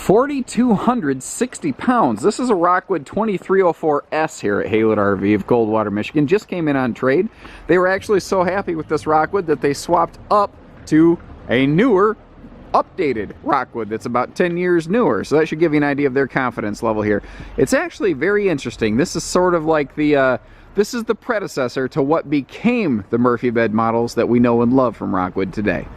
4,260 pounds. This is a Rockwood 2304S here at Haylett RV of Coldwater, Michigan. Just came in on trade. They were actually so happy with this Rockwood that they swapped up to a newer, updated Rockwood that's about 10 years newer. So that should give you an idea of their confidence level here. It's actually very interesting. This is sort of like the, this is the predecessor to what became the Murphy bed models that we know and love from Rockwood today.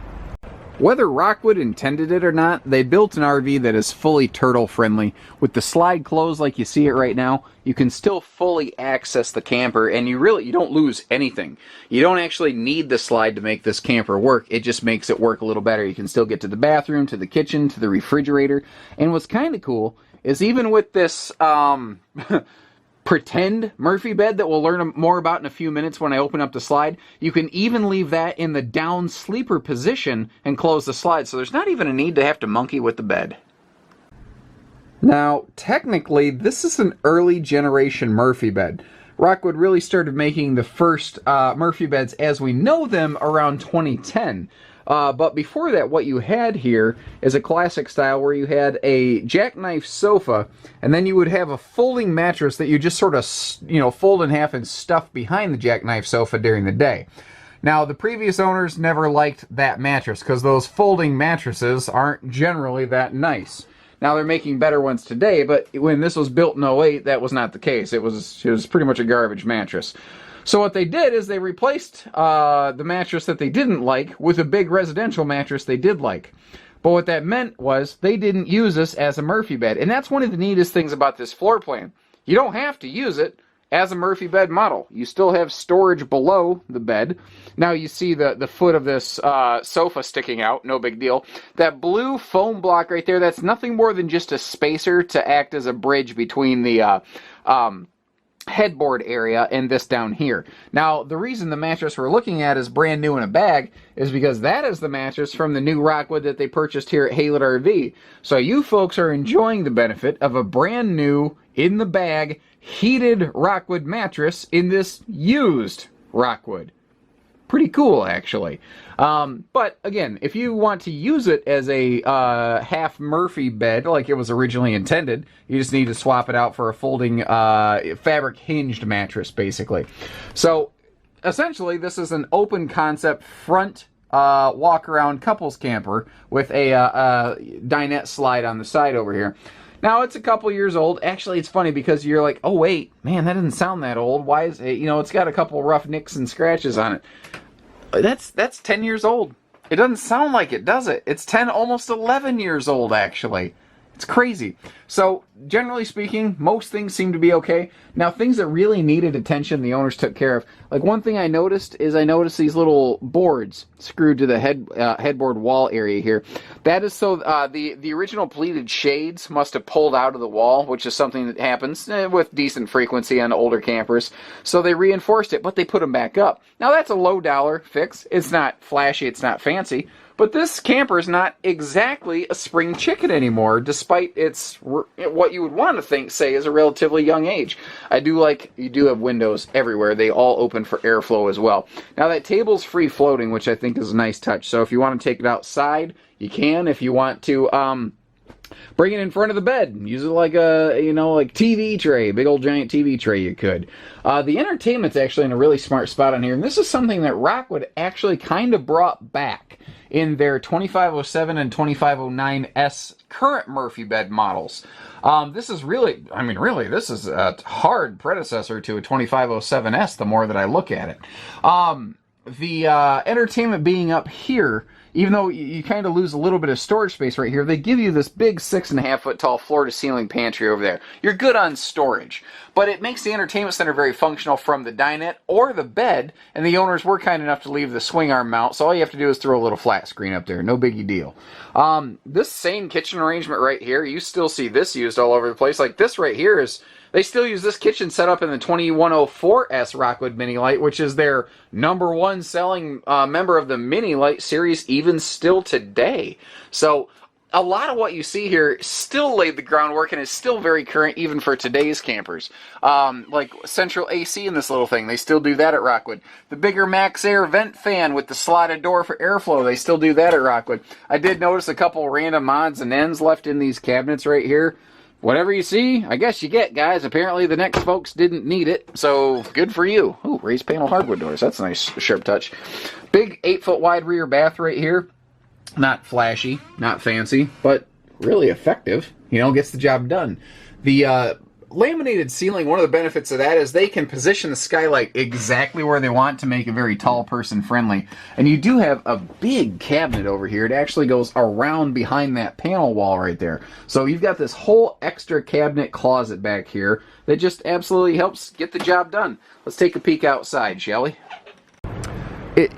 Whether Rockwood intended it or not, they built an RV that is fully turtle friendly. With the slide closed like you see it right now, you can still fully access the camper and you don't lose anything. You don't actually need the slide to make this camper work. It just makes it work a little better. You can still get to the bathroom, to the kitchen, to the refrigerator. And what's kind of cool is even with this pretend Murphy bed that we'll learn more about in a few minutes when I open up the slide, you can even leave that in the down sleeper position and close the slide, so there's not even a need to have to monkey with the bed. Now, technically, this is an early generation Murphy bed. Rockwood really started making the first Murphy beds as we know them around 2010. But before that, what you had here is a classic style where you had a jackknife sofa, and then you would have a folding mattress that you just sort of, fold in half and stuff behind the jackknife sofa during the day. Now, the previous owners never liked that mattress because those folding mattresses aren't generally that nice. Now, they're making better ones today, but when this was built in 08, that was not the case. It was pretty much a garbage mattress. So what they did is they replaced the mattress that they didn't like with a big residential mattress they did like. But what that meant was they didn't use this as a Murphy bed. And that's one of the neatest things about this floor plan. You don't have to use it as a Murphy bed model. You still have storage below the bed. Now you see the foot of this sofa sticking out, no big deal. That blue foam block right there, that's nothing more than just a spacer to act as a bridge between the headboard area and this down here. Now, the reason the mattress we're looking at is brand new in a bag is because that is the mattress from the new Rockwood that they purchased here at Haylett RV. So you folks are enjoying the benefit of a brand new, in the bag, heated Rockwood mattress in this used Rockwood. Pretty cool, actually. But again, if you want to use it as a half Murphy bed like it was originally intended, you just need to swap it out for a folding fabric hinged mattress, basically. So essentially, this is an open concept front walk around couples camper with a dinette slide on the side over here. Now, it's a couple years old. Actually, it's funny because you're like, oh, wait, man, that doesn't sound that old. Why is it, it's got a couple rough nicks and scratches on it. That's 10 years old. It doesn't sound like it, does it? It's 10, almost 11 years old, actually. It's crazy. So, generally speaking, most things seem to be okay. Now, things that really needed attention, the owners took care of. Like, one thing I noticed these little boards screwed to the headboard wall area here. That is so the original pleated shades must have pulled out of the wall, which is something that happens with decent frequency on older campers. So they reinforced it, but they put them back up. Now, that's a low-dollar fix. It's not flashy. It's not fancy. But this camper is not exactly a spring chicken anymore, despite its what you would want to say is a relatively young age. I do like you do have windows everywhere. They all open for airflow as well. Now that table's free floating, which I think is a nice touch. So if you want to take it outside, you can. If you want to bring it in front of the bed, use it like a like TV tray, big old giant TV tray, you could. The entertainment's actually in a really smart spot on here, and this is something that Rockwood actually kind of brought back in their 2507 and 2509S current Murphy bed models. This is really, this is a hard predecessor to a 2507S the more that I look at it. The entertainment being up here, even though you kind of lose a little bit of storage space right here, they give you this big 6.5 foot tall floor-to-ceiling pantry over there. You're good on storage, but it makes the entertainment center very functional from the dinette or the bed, and the owners were kind enough to leave the swing arm mount, so all you have to do is throw a little flat screen up there. No biggie deal. This same kitchen arrangement right here, you still see this used all over the place. Like this right here is... They still use this kitchen setup in the 2104S Rockwood Mini Lite, which is their #1 selling member of the Mini Lite series even still today. So a lot of what you see here still laid the groundwork and is still very current even for today's campers. Like central AC in this little thing, they still do that at Rockwood. The bigger Max Air vent fan with the slotted door for airflow, they still do that at Rockwood. I did notice a couple random odds and ends left in these cabinets right here. Whatever you see, I guess you get, guys. Apparently the next folks didn't need it, so good for you. Ooh, raised panel hardwood doors. That's a nice, sharp touch. Big 8-foot wide rear bath right here. Not flashy, not fancy, but really effective. You know, gets the job done. The laminated ceiling, one of the benefits of that is they can position the skylight exactly where they want to make it very tall person friendly. And you do have a big cabinet over here. It actually goes around behind that panel wall right there. So you've got this whole extra cabinet closet back here that just absolutely helps get the job done. Let's take a peek outside, shall we?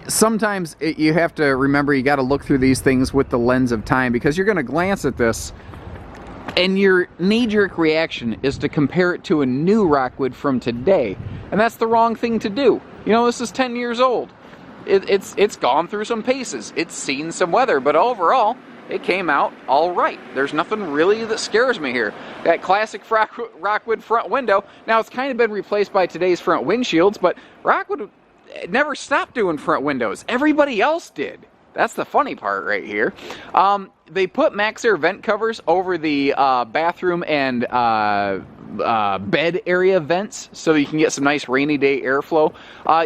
Sometimes you have to remember you got to look through these things with the lens of time, because you're going to glance at this and your knee-jerk reaction is to compare it to a new Rockwood from today, and that's the wrong thing to do. You know, this is 10 years old. It's gone through some paces. It's seen some weather, but overall it came out all right. There's nothing really that scares me here. That classic Rockwood front window, now it's kind of been replaced by today's front windshields, but Rockwood never stopped doing front windows. Everybody else did. That's the funny part right here. They put Max Air vent covers over the bathroom and bed area vents so you can get some nice rainy day airflow.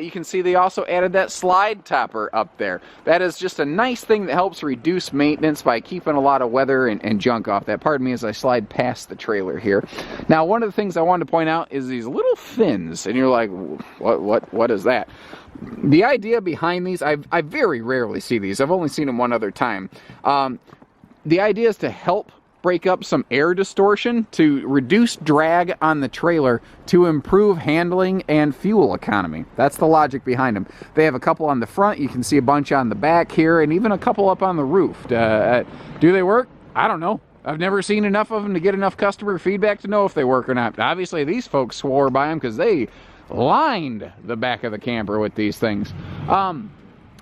You can see they also added that slide topper up there. That is just a nice thing that helps reduce maintenance by keeping a lot of weather and junk off that. Pardon me as I slide past the trailer here. Now, one of the things I wanted to point out is these little fins, and you're like, what is that? The idea behind these, I very rarely see these. I've only seen them one other time. The idea is to help break up some air distortion, to reduce drag on the trailer, to improve handling and fuel economy. That's the logic behind them. They have a couple on the front. You can see a bunch on the back here, and even a couple up on the roof. Do they work? I don't know. I've never seen enough of them to get enough customer feedback to know if they work or not. Obviously, these folks swore by them because they lined the back of the camper with these things.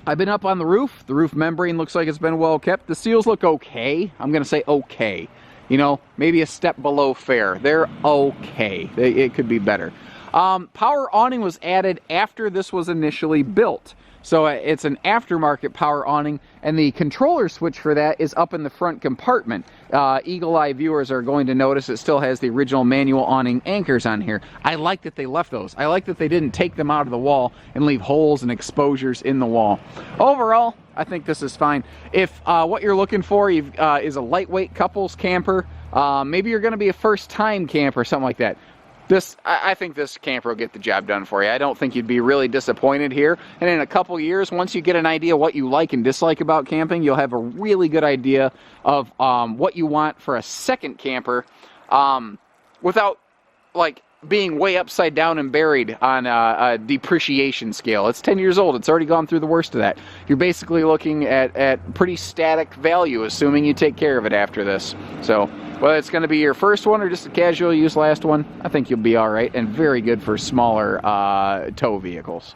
I've been up on the roof. The roof membrane looks like it's been well kept. The seals look okay. I'm going to say okay. You know, maybe a step below fair. They're okay. It could be better. Power awning was added after this was initially built. So it's an aftermarket power awning, and the controller switch for that is up in the front compartment. Eagle-eye viewers are going to notice it still has the original manual awning anchors on here. I like that they left those. I like that they didn't take them out of the wall and leave holes and exposures in the wall. Overall, I think this is fine. If what you're looking for is a lightweight couples camper, maybe you're going to be a first-time camper, something like that. I think this camper will get the job done for you. I don't think you'd be really disappointed here. And in a couple years, once you get an idea what you like and dislike about camping, you'll have a really good idea of what you want for a second camper without, like, being way upside down and buried on a depreciation scale. It's 10 years old. It's already gone through the worst of that. You're basically looking at pretty static value, assuming you take care of it after this. So whether it's going to be your first one or just a casual use last one, I think you'll be all right, and very good for smaller tow vehicles.